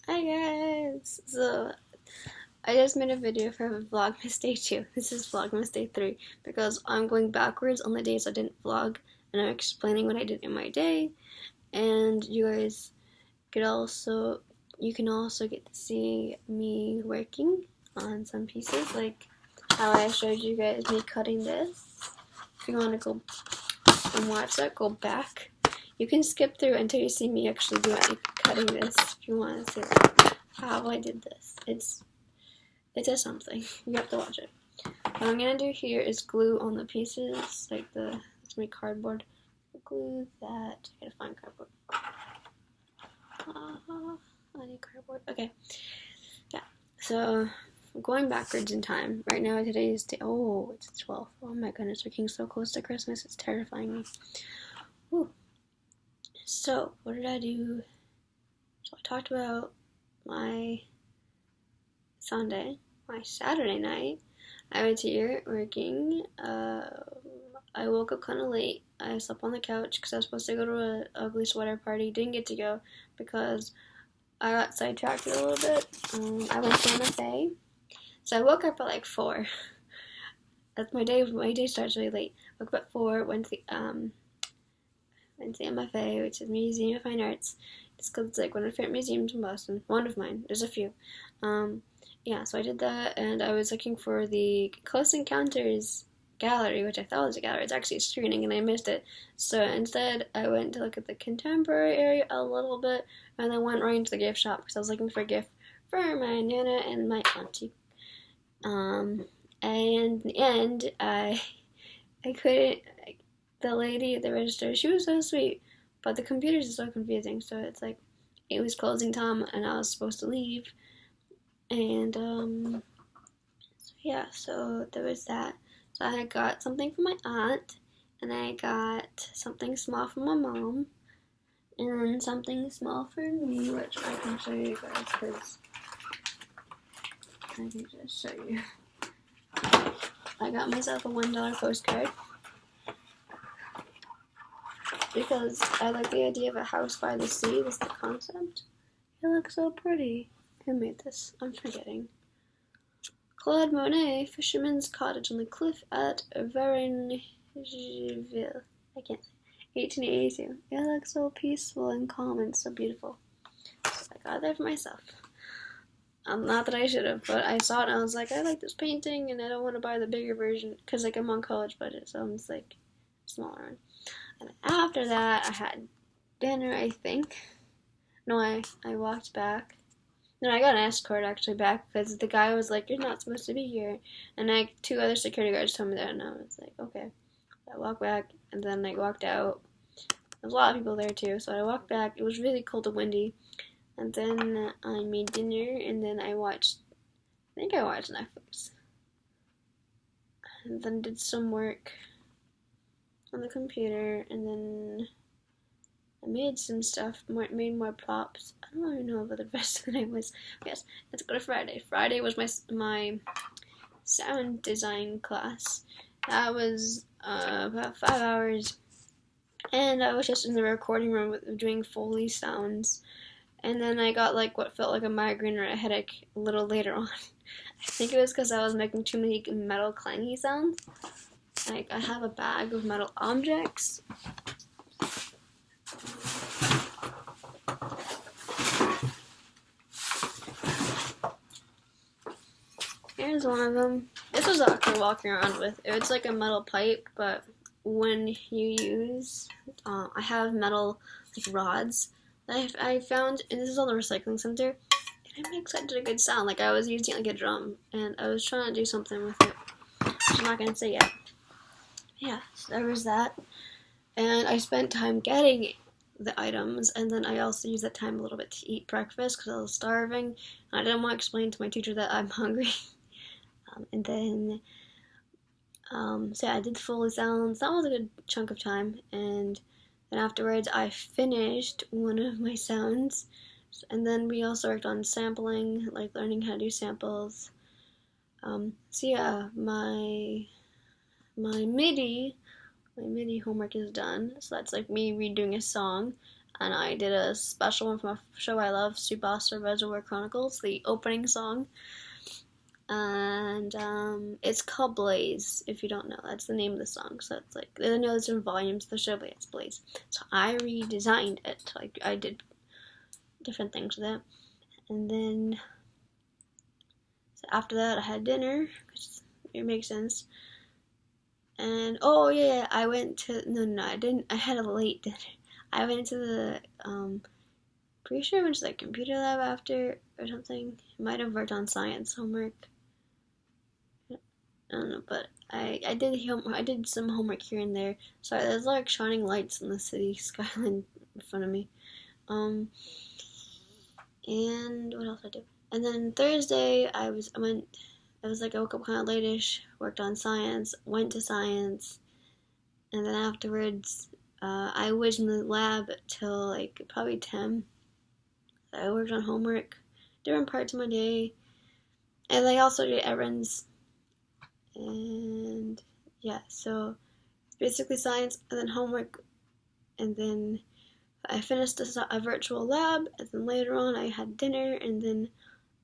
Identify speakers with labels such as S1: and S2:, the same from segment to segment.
S1: Hi guys! So, I just made a video for Vlogmas Day 2. This is Vlogmas Day 3 because I'm going backwards on the days I didn't vlog and I'm explaining what I did in my day, and you guys you can also get to see me working on some pieces, like how I showed you guys me cutting this. If you want to go and watch that, go back. You can skip through until you see me actually cutting this if you want to see how I did this. It is something. You have to watch it. What I'm gonna do here is glue on the pieces, like it's my cardboard. Glue that. I gotta find cardboard. I need cardboard. Okay. Yeah. So I'm going backwards in time. Right now today is day. Oh, it's 12th. Oh my goodness, we're getting so close to Christmas. It's terrifying me. Woo. So what did I do? So I talked about my Sunday. My Saturday night, I was here working. I woke up kind of late. I slept on the couch because I was supposed to go to an ugly sweater party. Didn't get to go because I got sidetracked a little bit. I went to MFA, so I woke up at like 4. That's my day. My day starts really late. Woke up at 4. Went to MFA, which is Museum of Fine Arts. It's called, it's like one of my favorite museums in Boston. One of mine. There's a few. Yeah, so I did that, and I was looking for the Close Encounters gallery, which I thought was a gallery. It's actually a screening, and I missed it. So instead, I went to look at the contemporary area a little bit, and then went right into the gift shop because I was looking for a gift for my Nana and my auntie. And in the end, I couldn't. The lady at the register, she was so sweet, but the computers are so confusing. So it's like it was closing time, and I was supposed to leave. And so yeah, so there was that. So I got something for my aunt, and I got something small for my mom, and then something small for me, which I can show you guys because I can just show you. I got myself a $1 postcard because I like the idea of a house by the sea. That's the concept. It looks so pretty. Who made this? I'm forgetting. Claude Monet, Fisherman's Cottage on the Cliff at Varengeville. I can't say. 1882. It looks so peaceful and calm and so beautiful. So I got that for myself. Not that I should have, but I saw it and I was like, I like this painting and I don't want to buy the bigger version because like I'm on college budget, so I'm just like smaller one. And after that, I had dinner, I think. No, I walked back. No, I got an escort actually back because the guy was like, "You're not supposed to be here," and like 2 other security guards told me that, and I was like, "Okay." I walked back, and then I walked out. There was a lot of people there too, so I walked back. It was really cold and windy, and then I made dinner, and then I watched Netflix, and then did some work on the computer, and then I made some stuff, made more props. I don't even know what the rest of the night was. Yes, let's go to Friday. Friday was my sound design class. That was about 5 hours, and I was just in the recording room doing Foley sounds. And then I got like what felt like a migraine or a headache a little later on. I think it was because I was making too many metal clangy sounds. Like I have a bag of metal objects. Here's one of them. This was awkward walking around with. It's like a metal pipe, but when you use, I have metal like rods that I found, and this is on the recycling center, and it makes such a good sound. Like I was using it like a drum, and I was trying to do something with it. I'm not gonna say yet. Yeah, so there was that, and I spent time getting the items, and then I also used that time a little bit to eat breakfast because I was starving, and I didn't want to explain to my teacher that I'm hungry. And then, so yeah, I did Foley sounds. That was a good chunk of time. And then afterwards, I finished one of my sounds. And then we also worked on sampling, like learning how to do samples. So yeah, my MIDI homework is done. So that's like me redoing a song. and I did a special one from a show I love, Subasa Reservoir Chronicles, the opening song. And it's called Blaze, if you don't know. That's the name of the song. So it's like, I know there's different volumes of the show, but it's Blaze. So I redesigned it. Like, I did different things with it. And then, so after that, I had dinner, because it makes sense. And, oh, yeah, I went to, no, I didn't, I had a late dinner. I went to the, pretty sure I went to the computer lab after, or something. I might have worked on science homework. I don't know, but I did some homework here and there. Sorry, there's like shining lights in the city skyline in front of me. And what else did I do? And then Thursday, I woke up kind of late-ish, worked on science, went to science, and then afterwards, I was in the lab till like probably 10. I worked on homework, different parts of my day, and I also did errands. And yeah, so basically science and then homework, and then I finished a virtual lab, and then later on I had dinner, and then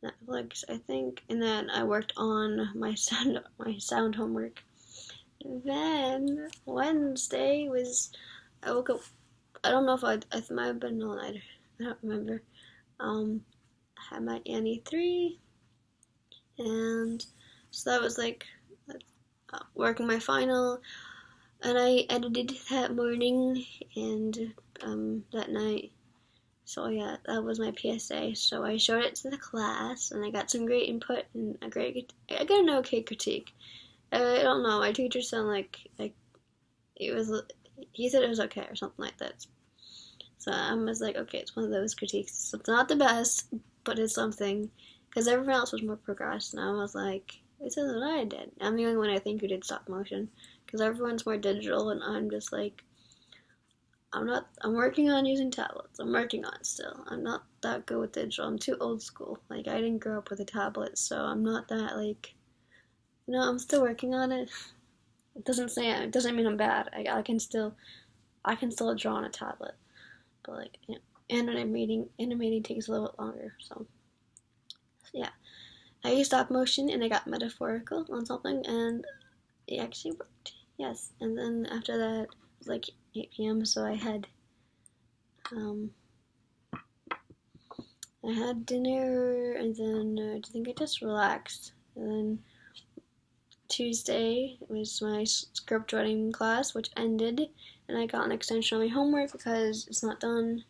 S1: Netflix, I think, and then I worked on my sound homework. And then Wednesday was, I woke up, I don't know if I might have been all nighter, I don't remember. I had my Annie 3, and so that was like working my final, and I edited that morning and that night. So yeah, that was my PSA. So I showed it to the class, and I got some great input and I got an okay critique. I don't know. My teacher sounded like it was. He said it was okay or something like that. So I was like, okay, it's one of those critiques. So it's not the best, but it's something. Because everyone else was more progressed, and I was like, this is what I did. I'm the only one I think who did stop motion, because everyone's more digital, and I'm just like, I'm working on using tablets. I'm working on it still. I'm not that good with digital. I'm too old school. Like, I didn't grow up with a tablet, so I'm not that, like, I'm still working on it. It doesn't mean I'm bad. I can still draw on a tablet. But, like, animating takes a little bit longer, so, yeah. I used stop motion, and I got metaphorical on something, and it actually worked. Yes, and then after that, it was like 8 p.m., so I had dinner, and then I think I just relaxed. And then Tuesday was my script writing class, which ended, and I got an extension on my homework because it's not done.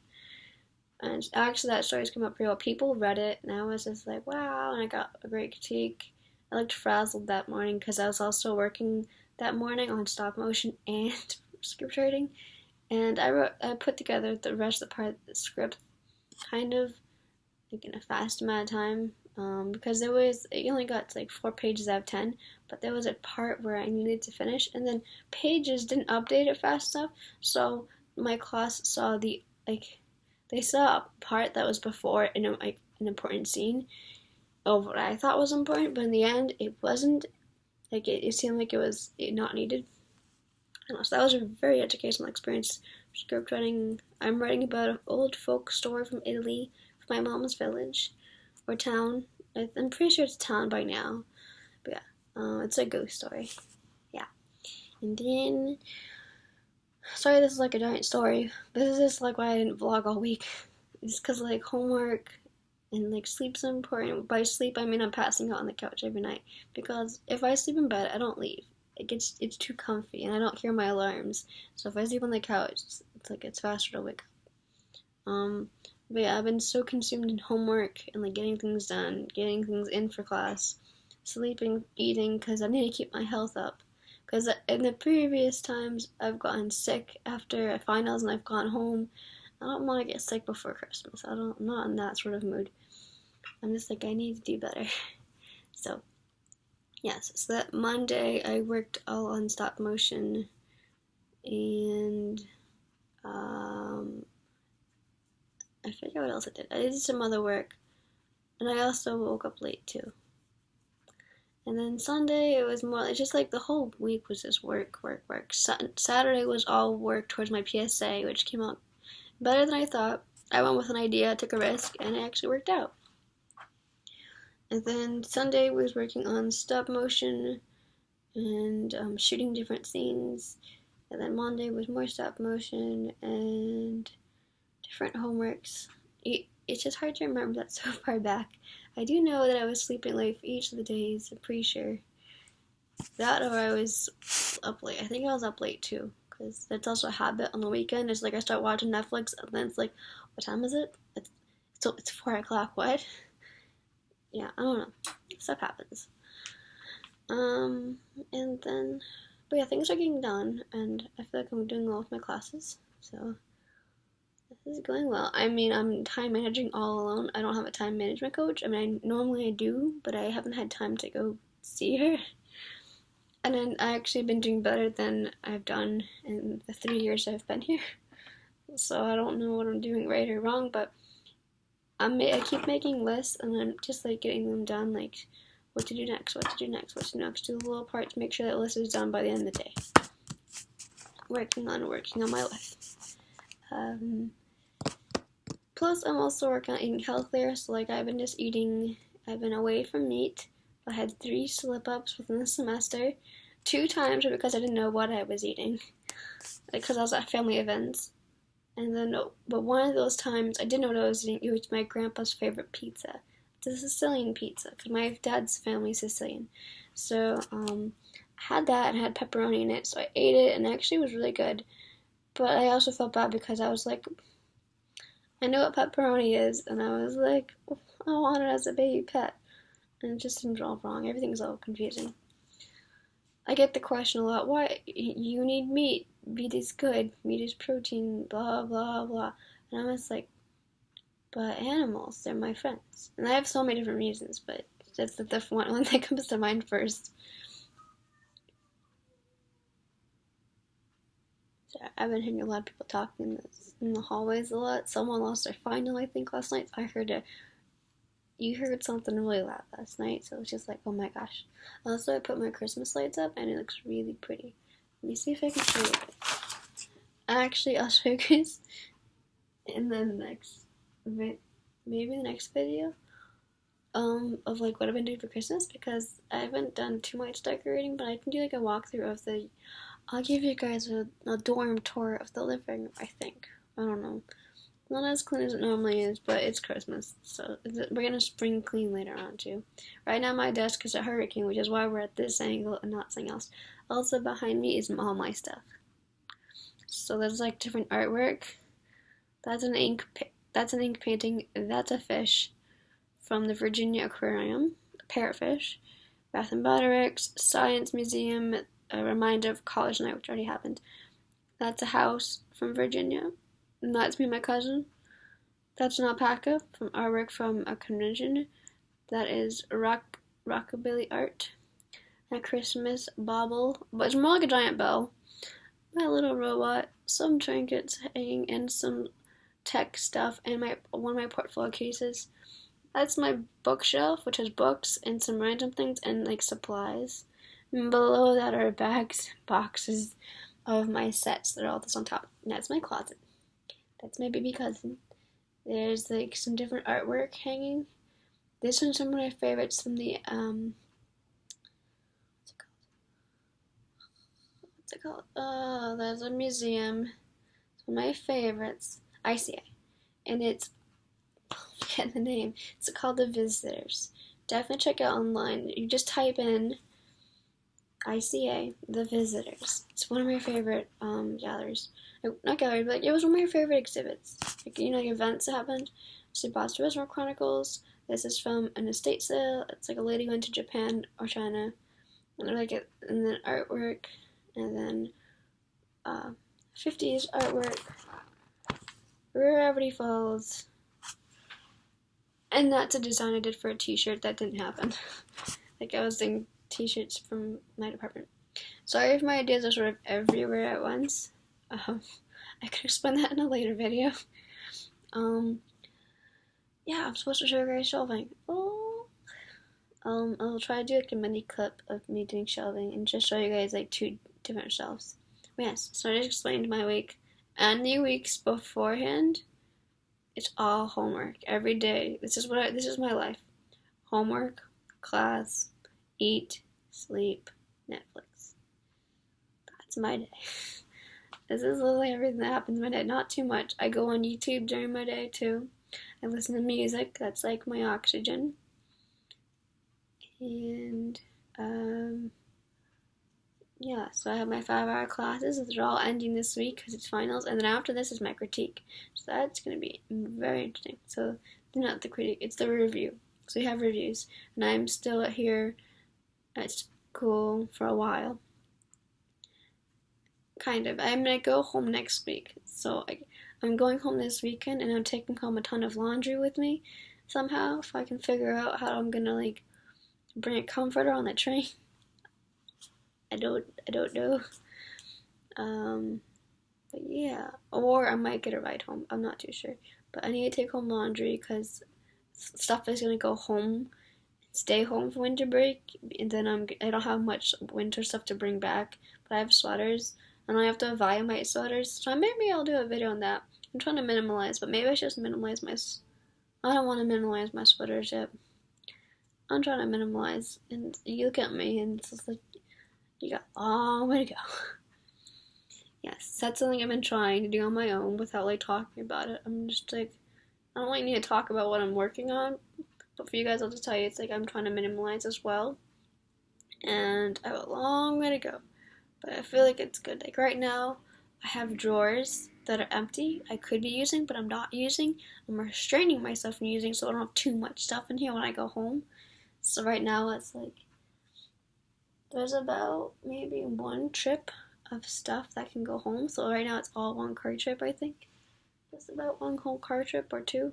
S1: And actually, that story's come up pretty well. People read it, and I was just like, wow, and I got a great critique. I looked frazzled that morning because I was also working that morning on stop motion and script writing. And I put together the rest of the part of the script kind of like in a fast amount of time. Because it only got like 4 pages out of 10, but there was a part where I needed to finish, and then pages didn't update it fast enough, so my class saw they saw a part that was before in an important scene of what I thought was important, but in the end it wasn't. Like it seemed like it was not needed. So that was a very educational experience. Script writing. I'm writing about an old folk story from Italy, from my mom's village or town. I'm pretty sure it's a town by now, but yeah, it's a ghost story. Yeah, and then. Sorry, this is like a giant story. This is just like why I didn't vlog all week. It's because like homework and like sleep's important. By sleep, I mean I'm passing out on the couch every night. Because if I sleep in bed, I don't leave. It's too comfy, and I don't hear my alarms. So if I sleep on the couch, it's faster to wake up. But yeah, I've been so consumed in homework and like getting things done, getting things in for class, sleeping, eating, because I need to keep my health up. Because in the previous times, I've gotten sick after finals and I've gone home. I don't want to get sick before Christmas. I'm not in that sort of mood. I'm just like, I need to do better. So, yes. So that Monday, I worked all on stop motion. And, I forget what else I did. I did some other work. And I also woke up late, too. And then Sunday, it was more, it's just like the whole week was just work. Saturday was all work towards my PSA, which came out better than I thought. I went with an idea, took a risk, and it actually worked out. And then Sunday was working on stop motion and shooting different scenes. And then Monday was more stop motion and different homeworks. It's just hard to remember that so far back. I do know that I was sleeping late for each of the days, I'm pretty sure. That or I was up late. I think I was up late too, because that's also a habit on the weekend. It's like I start watching Netflix and then it's like, what time is it? It's 4 o'clock, what? Yeah, I don't know. Stuff happens. And then, but yeah, things are getting done, and I feel like I'm doing well with my classes, so this is going well. I mean, I'm time managing all alone. I don't have a time management coach. I mean, normally I do, but I haven't had time to go see her. And then I actually been doing better than I've done in the 3 years I've been here. So I don't know what I'm doing right or wrong, but I keep making lists, and I'm just like getting them done, like what to do next, what to do next, what to do next. Do the little part to make sure that list is done by the end of the day. Working on my list. Plus, I'm also working on eating healthier. So like I've been away from meat. I had 3 slip-ups within the semester. 2 times were because I didn't know what I was eating, because I was at family events. And then, but one of those times, I didn't know what I was eating. It was my grandpa's favorite pizza. It's a Sicilian pizza, because my dad's family is Sicilian. So, I had that and had pepperoni in it, so I ate it, and it actually was really good. But I also felt bad because I was like, I know what pepperoni is, and I was like, I want it as a baby pet. And it just seems all wrong. Everything's all confusing. I get the question a lot, why you need meat? Meat is good. Meat is protein, blah, blah, blah. And I'm just like, but animals, they're my friends. And I have so many different reasons, but that's the different one that comes to mind first. So I've been hearing a lot of people talking in the hallways a lot. Someone lost their final, I think, last night. I heard it. You heard something really loud last night, so it was just like, oh my gosh. Also, I put my Christmas lights up, and it looks really pretty. Let me see if I can show you it. Actually, I'll show you guys in the next, maybe the next video, of like what I've been doing for Christmas, because I haven't done too much decorating, but I can do like a walkthrough of I'll give you guys a dorm tour of the living room, I think. I don't know. Not as clean as it normally is, but it's Christmas, so we're gonna spring clean later on too. Right now my desk is a hurricane, which is why we're at this angle and not something else. Also behind me is all my stuff. So there's like different artwork. That's an ink painting. That's a fish from the Virginia Aquarium, a parrotfish. Bath and Body Works, Science Museum, a reminder of college night, which already happened. That's a house from Virginia. And that's me and my cousin. That's an alpaca from artwork from a convention. That is rockabilly art. A Christmas bauble, but it's more like a giant bell. My little robot, some trinkets hanging, and some tech stuff, and one of my portfolio cases. That's my bookshelf, which has books and some random things and like supplies. And below that are boxes of my sets that are all this on top. And that's my closet. That's my baby cousin. There's like some different artwork hanging. This one's some of my favorites from the what's it called? Oh, there's a museum. It's one of my favorites. ICA. And it's forget the name. It's called The Visitors. Definitely check it out online. You just type in ICA, The Visitors. It's one of my favorite galleries. Not gallery, but like, it was one of my favorite exhibits. Like, you know, like events that happened. So Boston Reservoir Chronicles. This is from an estate sale. It's like a lady went to Japan or China. And like it, and then artwork, and then 50s artwork. Gravity Falls. And that's a design I did for a t-shirt that didn't happen. Like I was doing t-shirts from my department. Sorry if my ideas are sort of everywhere at once. I could explain that in a later video. Yeah, I'm supposed to show you guys shelving. Oh. I'll try to do like a mini clip of me doing shelving and just show you guys like 2 different shelves. Yes, so I just explained my week, and the weeks beforehand, it's all homework every day. This is my life. Homework, class, eat, sleep, Netflix. That's my day. This is literally everything that happens in my day. Not too much. I go on YouTube during my day too. I listen to music. That's like my oxygen. And yeah, so I have my 5-hour classes. They're all ending this week because it's finals, and then after this is my critique. So that's going to be very interesting. So not the critique, it's the review. So we have reviews, and I'm still here at school for a while. Kind of. I'm going to go home next week. So I'm going home this weekend, and I'm taking home a ton of laundry with me somehow. If I can figure out how I'm going to like bring a comforter on the train. I don't know. But yeah, or I might get a ride home. I'm not too sure. But I need to take home laundry because stuff is gonna go home, stay home for winter break, and then I don't have much winter stuff to bring back. But I have sweaters, and I have to buy my sweaters. So maybe I'll do a video on that. I'm trying to minimalize, but maybe I should just minimalize my. I don't want to minimalize my sweaters yet. I'm trying to minimalize, and you look at me, and it's just like. You got a long way to go. Yes, that's something I've been trying to do on my own without like talking about it. I'm just like, I don't really need to talk about what I'm working on, but for you guys, I'll just tell you, it's like I'm trying to minimalize as well, and I have a long way to go, but I feel like it's good. Like right now, I have drawers that are empty, I could be using, but I'm not using. I'm restraining myself from using so I don't have too much stuff in here when I go home. So right now, it's like, there's about maybe one trip of stuff that can go home. So right now it's all one car trip, I think. Just about one whole car trip or two.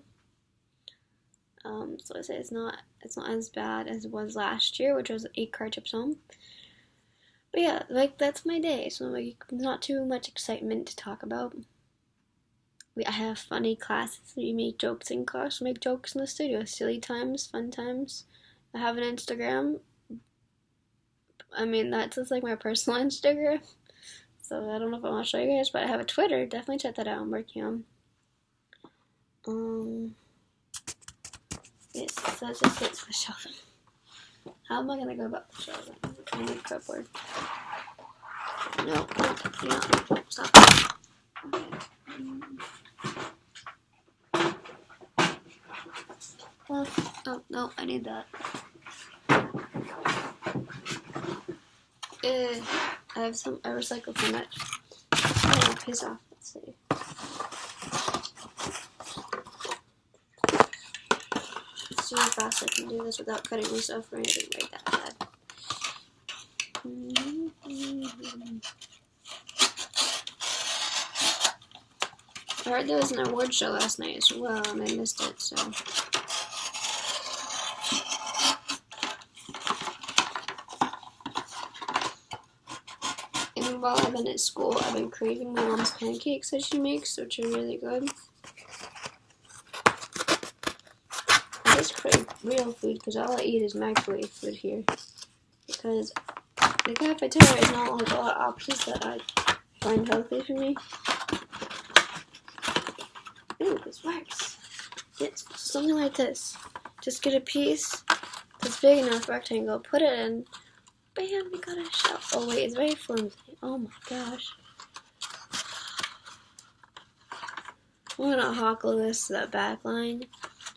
S1: So I say it's not as bad as it was last year, which was 8 car trips home. But yeah, like that's my day. So like not too much excitement to talk about. I have funny classes. We make jokes in class. We make jokes in the studio. Silly times, fun times. I have an Instagram. I mean, that's just like my personal Instagram, so I don't know if I want to show you guys, but I have a Twitter. Definitely check that out. I'm working on. Yes, so let's just get to the shelving. How am I gonna go about the shelving? I need cardboard. No, stop. Okay. Oh no, I need that. I recycled so much. Oh, piss off. Let's see. Let's see how fast I can do this without cutting myself or anything like that bad. I heard there was an award show last night as well, and I missed it, so. And while I've been at school, I've been craving my mom's pancakes that she makes, which are really good. I just crave real food because all I eat is microwave food here. Because the cafeteria is not like a lot of options that I find healthy for me. Ooh, this works. It's something like this. Just get a piece that's big enough rectangle, put it in. Bam, we got a shell. Oh wait, it's very flimsy. Oh my gosh. I'm gonna hawkle this to that back line.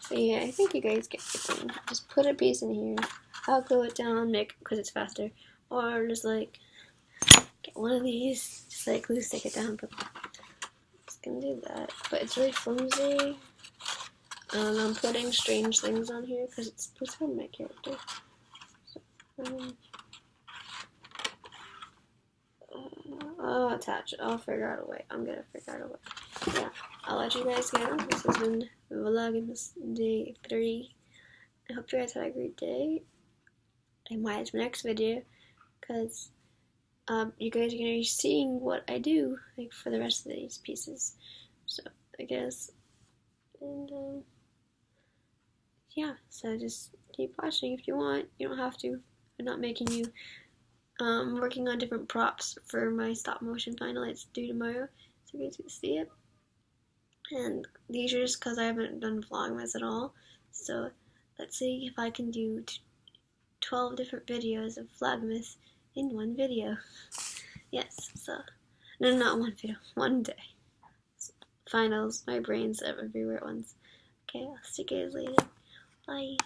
S1: But yeah, I think you guys get the thing. Just put a piece in here. I'll glue it down, because it's faster. Or just like, get one of these. Just like glue stick it down. But I'm just gonna do that. But it's really flimsy. I'm putting strange things on here because it's from my character. So, I'll attach it. I'll figure out a way. I'm gonna figure out a way. Yeah, I'll let you guys go. This has been Vlogmas day 3. I hope you guys had a great day. And watch my next video, because you guys are gonna be seeing what I do like for the rest of these pieces. So I guess, and yeah. So just keep watching if you want. You don't have to. I'm not making you. Working on different props for my stop motion final. It's due tomorrow, so you guys can see it. And these are just because I haven't done Vlogmas at all. So let's see if I can do 12 different videos of Vlogmas in one video. Yes, so, no, not one video, one day. So, finals, my brain's everywhere at once. Okay, I'll see you guys later. Bye.